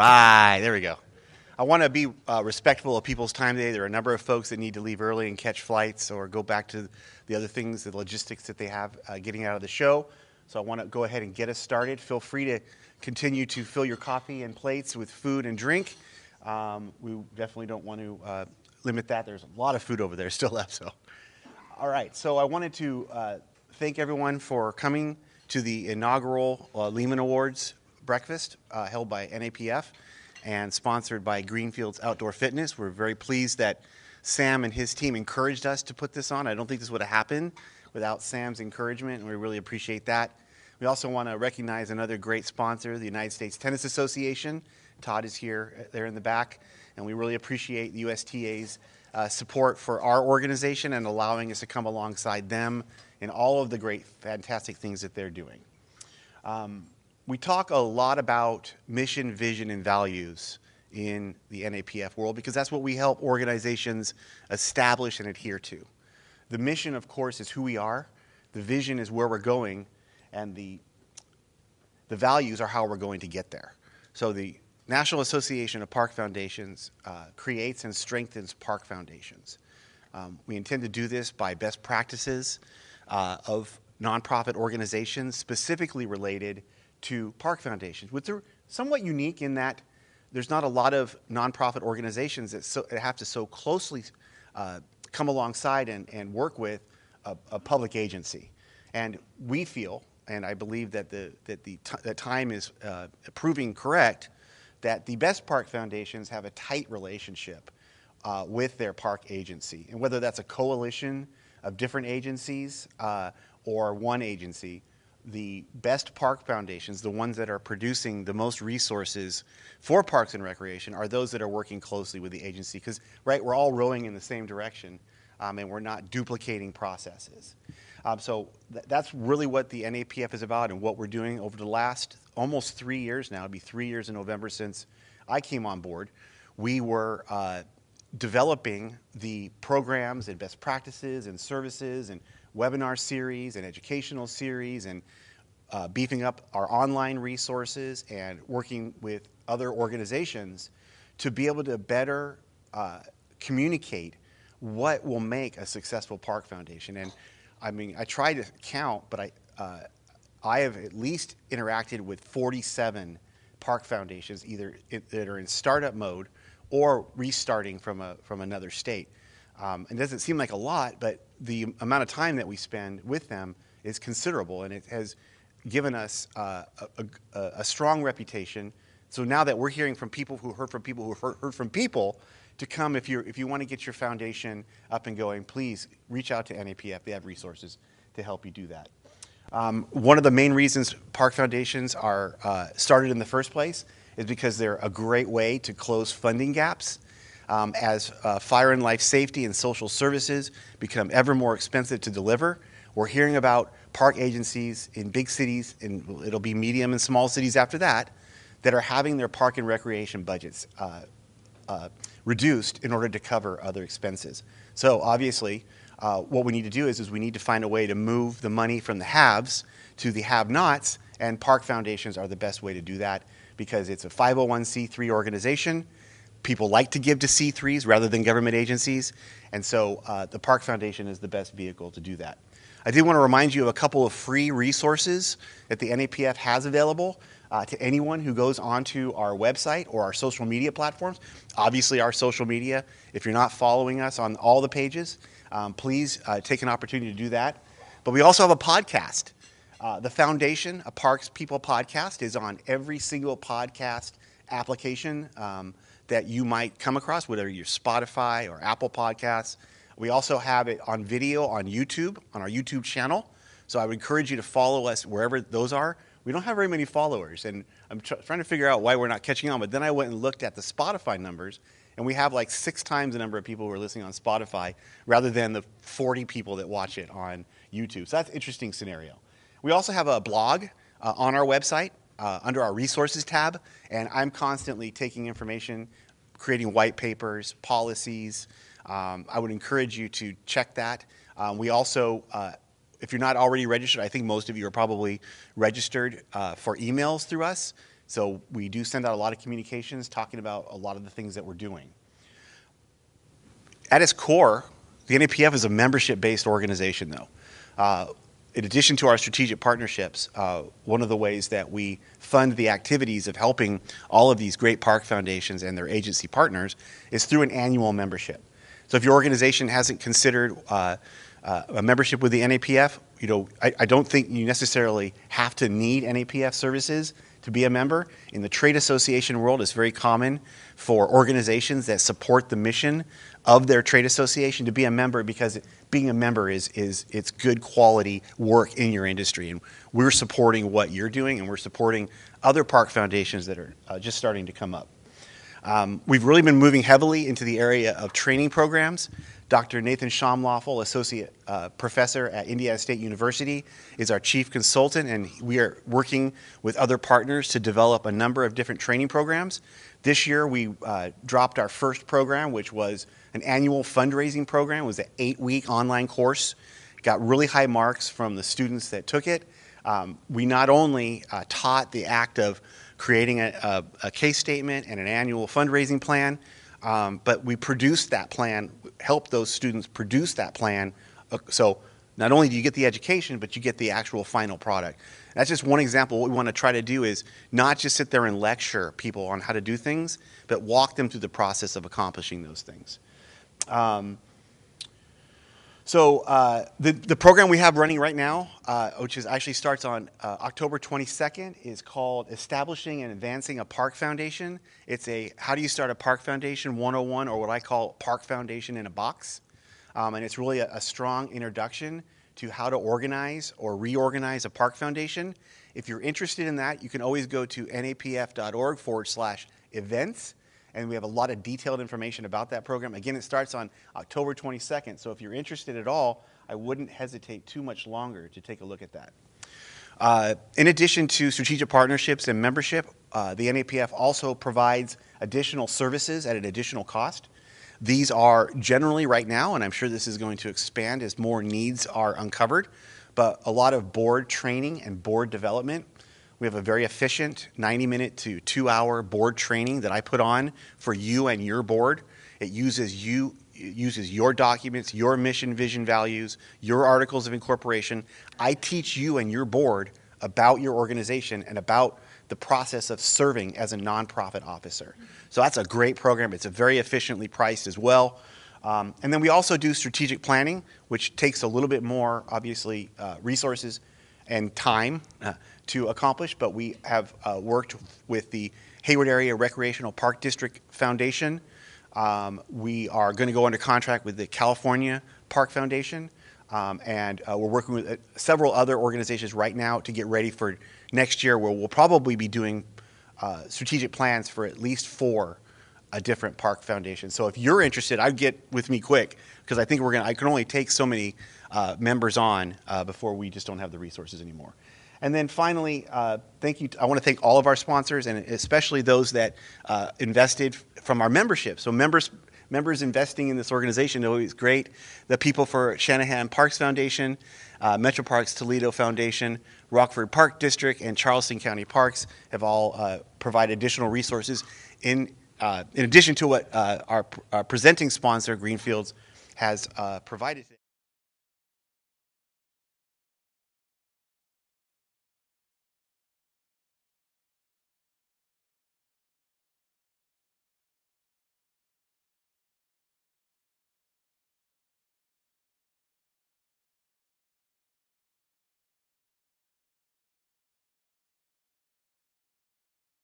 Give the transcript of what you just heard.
right, there we go. I want to be respectful of people's time today. There are a number of folks that need to leave early and catch flights or go back to the other things, the logistics that they have getting out of the show. So I want to go ahead and get us started. Feel free to continue to fill your coffee and plates with food and drink. We definitely don't want to limit that. There's a lot of food over there still left. So, all right. So I wanted to thank everyone for coming to the inaugural Lehman Awards breakfast held by NAPF and sponsored by Greenfield's Outdoor Fitness. We're very pleased that Sam and his team encouraged us to put this on. I don't think this would have happened without Sam's encouragement, and we really appreciate that. We also want to recognize another great sponsor, the United States Tennis Association. Todd is here, there in the back, and we really appreciate the USTA's support for our organization and allowing us to come alongside them in all of the great, fantastic things that they're doing. We talk a lot about mission, vision, and values in the NAPF world because that's what we help organizations establish and adhere to. The mission, of course, is who we are. The vision is where we're going, and the values are how we're going to get there. So the National Association of Park Foundations creates and strengthens park foundations. We intend to do this by best practices of nonprofit organizations specifically related to park foundations, which are somewhat unique in that there's not a lot of nonprofit organizations that have to so closely come alongside and work with a public agency. And we feel, and I believe that the time is proving correct, that the best park foundations have a tight relationship with their park agency. And whether that's a coalition of different agencies or one agency, the best park foundations, the ones that are producing the most resources for parks and recreation, are those that are working closely with the agency. Because, right, we're all rowing in the same direction, and we're not duplicating processes. So that's really what the NAPF is about and what we're doing over the last almost 3 years now. It'll be 3 years in November since I came on board. We were developing the programs and best practices and services and webinar series and educational series and beefing up our online resources and working with other organizations to be able to better communicate what will make a successful park foundation. And I mean, I try to count, but I have at least interacted with 47 park foundations, either that are in startup mode or restarting from another state. It doesn't seem like a lot, but the amount of time that we spend with them is considerable, and it has given us a strong reputation. So now that we're hearing from people who heard from people who heard from people, to come, if you want to get your foundation up and going, please reach out to NAPF. They have resources to help you do that. One of the main reasons park foundations are started in the first place is because they're a great way to close funding gaps. As fire and life safety and social services become ever more expensive to deliver, we're hearing about park agencies in big cities, and it'll be medium and small cities after that are having their park and recreation budgets reduced in order to cover other expenses. So obviously, what we need to do is we need to find a way to move the money from the haves to the have-nots, and park foundations are the best way to do that because it's a 501c3 organization. People like to give to C3s rather than government agencies, and so the Park Foundation is the best vehicle to do that. I did want to remind you of a couple of free resources that the NAPF has available to anyone who goes onto our website or our social media platforms. Obviously, our social media, if you're not following us on all the pages, please take an opportunity to do that. But we also have a podcast. The Foundation, a Parks People podcast, is on every single podcast application that you might come across, whether you're Spotify or Apple Podcasts. We also have it on video on YouTube, on our YouTube channel. So I would encourage you to follow us wherever those are. We don't have very many followers, and I'm trying to figure out why we're not catching on. But then I went and looked at the Spotify numbers, and we have like 6 times the number of people who are listening on Spotify rather than the 40 people that watch it on YouTube. So that's an interesting scenario. We also have a blog on our website under our resources tab, and I'm constantly taking information, creating white papers, policies. I would encourage you to check that. We also, if you're not already registered, I think most of you are probably registered for emails through us. So we do send out a lot of communications talking about a lot of the things that we're doing. At its core, the NAPF is a membership-based organization, though. In addition to our strategic partnerships, one of the ways that we fund the activities of helping all of these great park foundations and their agency partners is through an annual membership. So if your organization hasn't considered a membership with the NAPF, I don't think you necessarily have to need NAPF services to be a member. In the trade association world, it's very common for organizations that support the mission of their trade association to be a member, because being a member is it's good quality work in your industry. And we're supporting what you're doing, and we're supporting other park foundations that are just starting to come up. We've really been moving heavily into the area of training programs. Dr. Nathan Shamloffel, Associate Professor at Indiana State University, is our chief consultant, and we are working with other partners to develop a number of different training programs. This year we dropped our first program, which was an annual fundraising program. It was an 8-week online course. Got really high marks from the students that took it. We not only taught the act of creating a case statement and an annual fundraising plan, but we produced that plan, helped those students produce that plan. So not only do you get the education, but you get the actual final product. That's just one example. What we want to try to do is not just sit there and lecture people on how to do things, but walk them through the process of accomplishing those things. The program we have running right now, which actually starts on October 22nd, is called Establishing and Advancing a Park Foundation. It's a How Do You Start a Park Foundation 101, or what I call Park Foundation in a Box. And it's really a strong introduction to how to organize or reorganize a park foundation. If you're interested in that, you can always go to napf.org/events. And we have a lot of detailed information about that program. Again, it starts on October 22nd. So if you're interested at all, I wouldn't hesitate too much longer to take a look at that. In addition to strategic partnerships and membership, the NAPF also provides additional services at an additional cost. These are generally right now, and I'm sure this is going to expand as more needs are uncovered, but a lot of board training and board development. We have a very efficient 90-minute to 2-hour board training that I put on for you and your board. It uses your documents, your mission, vision, values, your articles of incorporation. I teach you and your board about your organization and about the process of serving as a nonprofit officer. So that's a great program. It's very efficiently priced as well. And then we also do strategic planning, which takes a little bit more, obviously, resources and time to accomplish, but we have worked with the Hayward Area Recreational Park District Foundation. We are going to go under contract with the California Park Foundation, and we're working with several other organizations right now to get ready for next year, where we'll probably be doing strategic plans for at least 4 different park foundations. So if you're interested, I'd get with me quick, because I think I can only take so many members on before we just don't have the resources anymore. And then finally, thank you. I want to thank all of our sponsors, and especially those that invested from our membership. So members investing in this organization is always great. The people for Shanahan Parks Foundation, Metro Parks Toledo Foundation, Rockford Park District, and Charleston County Parks have all provided additional resources in addition to what our presenting sponsor, Greenfields, has provided.